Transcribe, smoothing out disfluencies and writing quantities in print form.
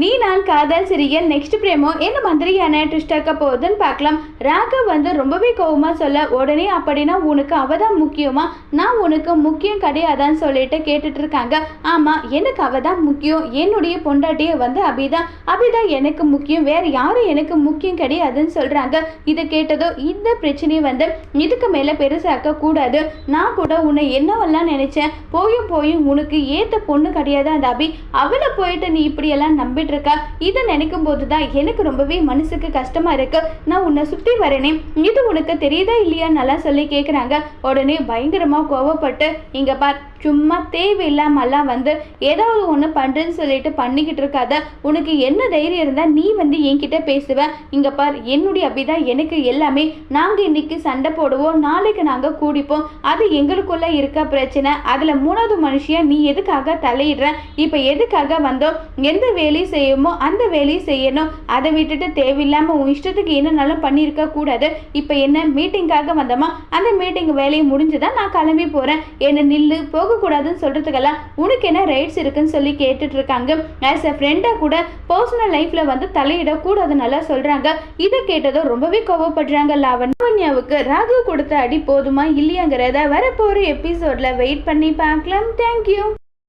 நீ நான் காதல் சிரியல் நெக்ஸ்ட் பிரேமோ என்ன மாதிரியான ட்விஸ்ட் ஆக்க போகுதுன்னு பார்க்கலாம். ராகவ் ரொம்பவே கோவமா சொல்ல, உடனே அப்படின்னா உனக்கு அவதான் முக்கியமா, நான் உனக்கு முக்கியம் கிடையாதான்னு சொல்லிட்டு கேட்டுட்டு இருக்காங்க. ஆமா, எனக்கு அவதான் முக்கியம், என்னுடைய பொண்டாட்டிய அபிதான் எனக்கு முக்கியம், வேற யாரும் எனக்கு முக்கியம் கிடையாதுன்னு சொல்றாங்க. இதை கேட்டதோ இந்த பிரச்சனையை இதுக்கு மேல பெருசாக்க கூடாது, நான் கூட உன்னை என்னவெல்லாம் நினைச்சேன், போயும் உனக்கு ஏத்த பொண்ணு கிடையாது அந்த அபி, அவளை போயிட்டு நீ இப்படியெல்லாம் நம்பிட்டு இருக்கா, இதை நினைக்கும் போதுதான் எனக்கு ரொம்பவே மனசுக்கு கஷ்டமா இருக்கு. நான் உன்னை சுத்தி வரேனே, இது உனக்கு தெரியுதா இல்லையா நல்லா சொல்லி கேக்குறாங்க. உடனே பயங்கரமா கோவப்பட்டு, இங்க பார், சும்மா தேவையில்லாமல்லாம் ஏதாவது ஒன்று பண்ணுறேன்னு சொல்லிட்டு பண்ணிக்கிட்டு இருக்காத, உனக்கு என்ன தைரியம் இருந்தால் நீ என்கிட்ட பேசுவேன். இங்கே பார், என்னுடைய அபிதான் எனக்கு எல்லாமே, நாங்கள் இன்னைக்கு சண்டை போடுவோம், நாளைக்கு நாங்கள் கூடிப்போம், அது எங்களுக்குள்ள இருக்க பிரச்சனை, அதில் மூணாவது மனுஷியா நீ எதுக்காக தலையிடுற, இப்போ எதுக்காக வந்தோம், எந்த வேலையை செய்யுமோ அந்த வேலையை செய்யணும், அதை விட்டுட்டு தேவையில்லாமல் உன் இஷ்டத்துக்கு என்னன்னாலும் பண்ணியிருக்க கூடாது. இப்போ என்ன மீட்டிங்காக வந்தோமா, அந்த மீட்டிங் வேலையை முடிஞ்சுதான் நான் கிளம்பி போகிறேன், என்ன நில்லு போக கூடாதுன்னு சொல்றதுக்கெல்லாம் உனக்கு என்ன ரைட்ஸ் இருக்குன்னு சொல்லி கேட்டுட்டு இருக்காங்க. ஆஸ் அ ஃப்ரெண்டா கூட பர்சனல் லைஃப்ல தலையிடக்கூடாதுன்னு சொல்றாங்க. இதை கேட்டதும் ரொம்பவே கோவப்படுறாங்க லாவண்யாவுக்கு. ராகு கொடுத்த அடி போதுமா இல்லையாங்கிறத வரப்போற எபிசோட்ல வெயிட் பண்ணி பார்க்கலாம். தேங்க்யூ.